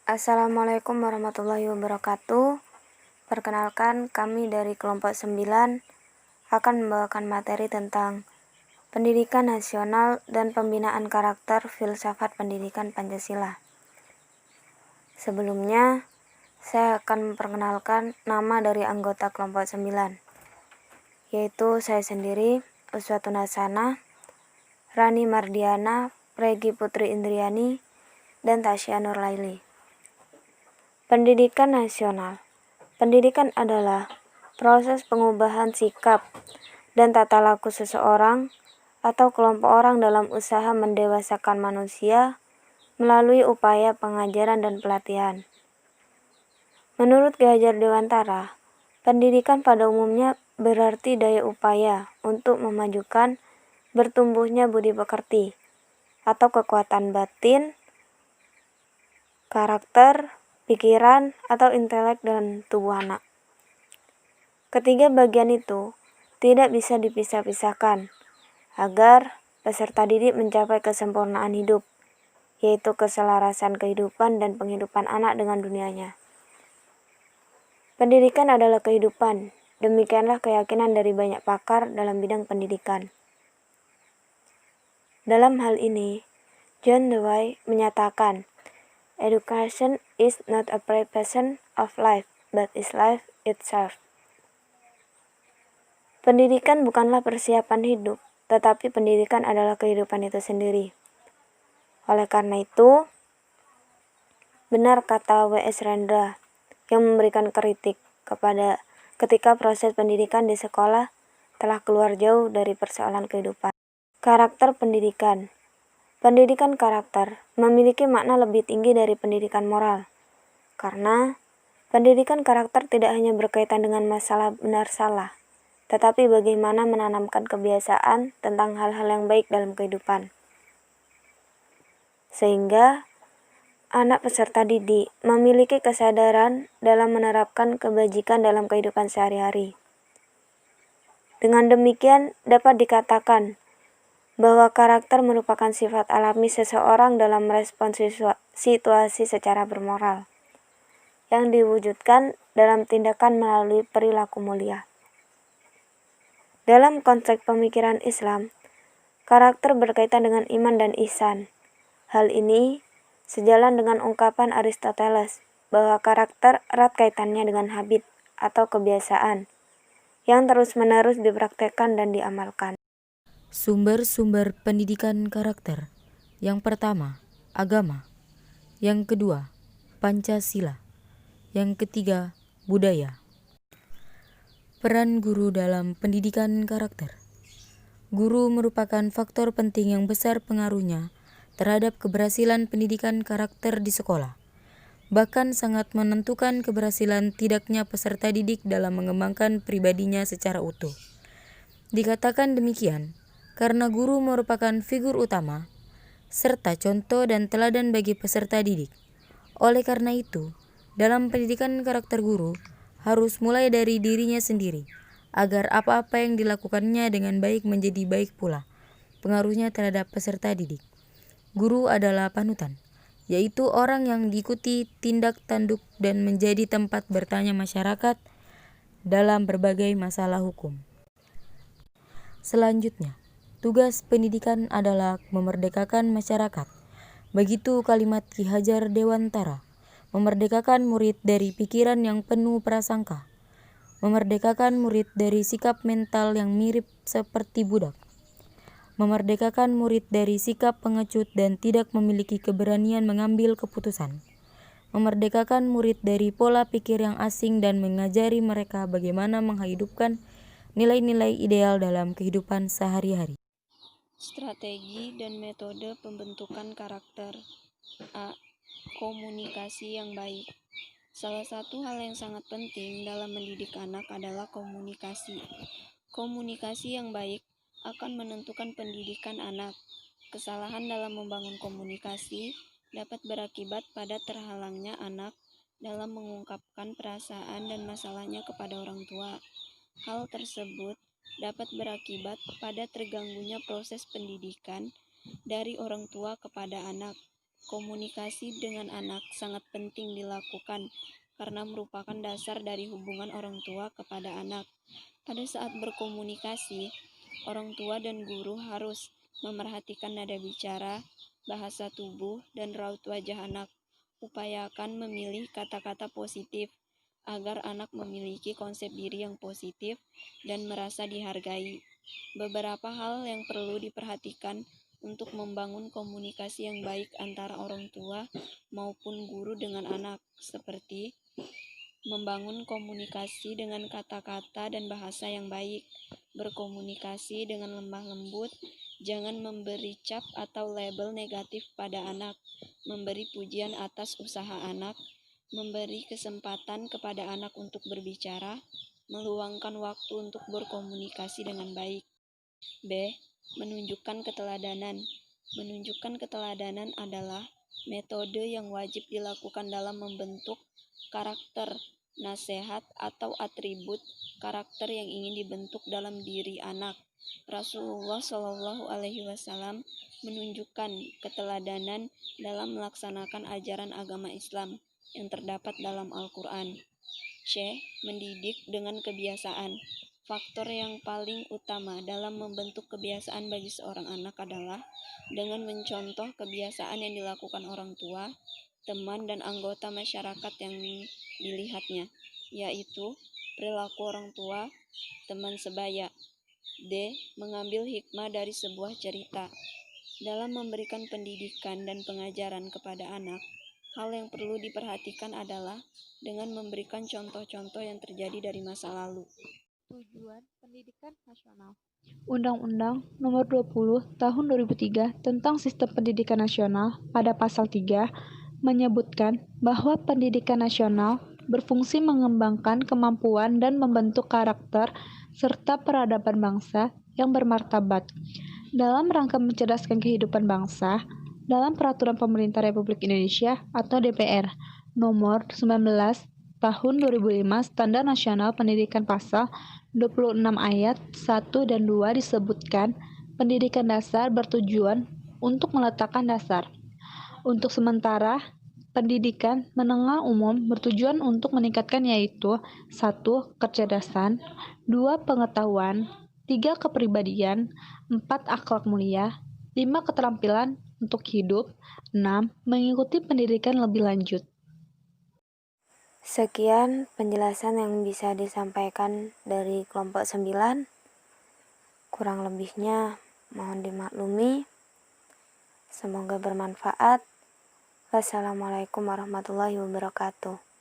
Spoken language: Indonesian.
Assalamualaikum warahmatullahi wabarakatuh. Perkenalkan, kami dari kelompok 9 akan membawakan materi tentang pendidikan nasional dan pembinaan karakter filsafat pendidikan Pancasila. Sebelumnya, saya akan memperkenalkan nama dari anggota kelompok 9, yaitu saya sendiri, Uswatun Hasanah, Rani Mardiana, Regi Putri Indriani, dan Tasya Nurlaili. Pendidikan nasional. Pendidikan adalah proses pengubahan sikap dan tata laku seseorang atau kelompok orang dalam usaha mendewasakan manusia melalui upaya pengajaran dan pelatihan. Menurut Ki Hajar Dewantara, pendidikan pada umumnya berarti daya upaya untuk memajukan bertumbuhnya budi pekerti atau kekuatan batin, karakter, pikiran, atau intelek dalam tubuh anak. Ketiga bagian itu tidak bisa dipisah-pisahkan agar peserta didik mencapai kesempurnaan hidup, yaitu keselarasan kehidupan dan penghidupan anak dengan dunianya. Pendidikan adalah kehidupan, demikianlah keyakinan dari banyak pakar dalam bidang pendidikan. Dalam hal ini, John Dewey menyatakan, "Education is not a preparation of life, but is life itself." Pendidikan bukanlah persiapan hidup, tetapi pendidikan adalah kehidupan itu sendiri. Oleh karena itu, benar kata W.S. Rendra yang memberikan kritik ketika proses pendidikan di sekolah telah keluar jauh dari persoalan kehidupan. Karakter pendidikan. Pendidikan karakter memiliki makna lebih tinggi dari pendidikan moral, karena pendidikan karakter tidak hanya berkaitan dengan masalah benar-salah, tetapi bagaimana menanamkan kebiasaan tentang hal-hal yang baik dalam kehidupan. Sehingga anak peserta didik memiliki kesadaran dalam menerapkan kebajikan dalam kehidupan sehari-hari. Dengan demikian dapat dikatakan bahwa karakter merupakan sifat alami seseorang dalam merespons situasi secara bermoral, yang diwujudkan dalam tindakan melalui perilaku mulia. Dalam konteks pemikiran Islam, karakter berkaitan dengan iman dan ihsan. Hal ini sejalan dengan ungkapan Aristoteles bahwa karakter erat kaitannya dengan habit atau kebiasaan yang terus-menerus dipraktekkan dan diamalkan. Sumber-sumber pendidikan karakter. Yang pertama, agama. Yang kedua, Pancasila. Yang ketiga, budaya. Peran guru dalam pendidikan karakter. Guru merupakan faktor penting yang besar pengaruhnya terhadap keberhasilan pendidikan karakter di sekolah. Bahkan sangat menentukan keberhasilan tidaknya peserta didik dalam mengembangkan pribadinya secara utuh. Dikatakan demikian karena guru merupakan figur utama, serta contoh dan teladan bagi peserta didik. Oleh karena itu, dalam pendidikan karakter guru, harus mulai dari dirinya sendiri, agar apa-apa yang dilakukannya dengan baik menjadi baik pula. Pengaruhnya terhadap peserta didik. Guru adalah panutan, yaitu orang yang diikuti tindak tanduk dan menjadi tempat bertanya masyarakat dalam berbagai masalah hukum. Selanjutnya, tugas pendidikan adalah memerdekakan masyarakat. Begitu kalimat Ki Hajar Dewantara, memerdekakan murid dari pikiran yang penuh prasangka, memerdekakan murid dari sikap mental yang mirip seperti budak, memerdekakan murid dari sikap pengecut dan tidak memiliki keberanian mengambil keputusan, memerdekakan murid dari pola pikir yang asing dan mengajari mereka bagaimana menghidupkan nilai-nilai ideal dalam kehidupan sehari-hari. Strategi dan metode pembentukan karakter. A. Komunikasi yang baik. Salah satu hal yang sangat penting dalam mendidik anak adalah komunikasi. Komunikasi yang baik akan menentukan pendidikan anak. Kesalahan dalam membangun komunikasi dapat berakibat pada terhalangnya anak dalam mengungkapkan perasaan dan masalahnya kepada orang tua. Hal tersebut dapat berakibat pada terganggunya proses pendidikan dari orang tua kepada anak. Komunikasi dengan anak sangat penting dilakukan karena merupakan dasar dari hubungan orang tua kepada anak. Pada saat berkomunikasi, orang tua dan guru harus memerhatikan nada bicara, bahasa tubuh, dan raut wajah anak. Upayakan memilih kata-kata positif agar anak memiliki konsep diri yang positif dan merasa dihargai. Beberapa hal yang perlu diperhatikan untuk membangun komunikasi yang baik antara orang tua maupun guru dengan anak, seperti membangun komunikasi dengan kata-kata dan bahasa yang baik, berkomunikasi dengan lemah lembut, jangan memberi cap atau label negatif pada anak, memberi pujian atas usaha anak, memberi kesempatan kepada anak untuk berbicara, meluangkan waktu untuk berkomunikasi dengan baik. B. Menunjukkan keteladanan. Menunjukkan keteladanan adalah metode yang wajib dilakukan dalam membentuk karakter, nasihat, atau atribut karakter yang ingin dibentuk dalam diri anak. Rasulullah Shallallahu Alaihi Wasallam menunjukkan keteladanan dalam melaksanakan ajaran agama Islam yang terdapat dalam Al-Quran. C. Mendidik dengan kebiasaan. Faktor yang paling utama dalam membentuk kebiasaan bagi seorang anak adalah dengan mencontoh kebiasaan yang dilakukan orang tua, teman, dan anggota masyarakat yang dilihatnya, yaitu perilaku orang tua, teman sebaya. D. Mengambil hikmah dari sebuah cerita. Dalam memberikan pendidikan dan pengajaran kepada anak, hal yang perlu diperhatikan adalah dengan memberikan contoh-contoh yang terjadi dari masa lalu. Tujuan Pendidikan Nasional. Undang-Undang Nomor 20 Tahun 2003 tentang Sistem Pendidikan Nasional pada pasal 3 menyebutkan bahwa pendidikan nasional berfungsi mengembangkan kemampuan dan membentuk karakter serta peradaban bangsa yang bermartabat. Dalam rangka mencerdaskan kehidupan bangsa, dalam Peraturan Pemerintah Republik Indonesia atau DPR Nomor 19 Tahun 2005 Standar Nasional Pendidikan Pasal 26 ayat 1 dan 2 disebutkan pendidikan dasar bertujuan untuk meletakkan dasar. Untuk sementara, pendidikan menengah umum bertujuan untuk meningkatkan yaitu 1. Kecerdasan, 2. Pengetahuan, 3. Kepribadian, 4. Akhlak mulia, 5. Keterampilan untuk hidup, 6. Mengikuti pendidikan lebih lanjut. Sekian penjelasan yang bisa disampaikan dari kelompok 9. Kurang lebihnya mohon dimaklumi. Semoga bermanfaat. Wassalamualaikum warahmatullahi wabarakatuh.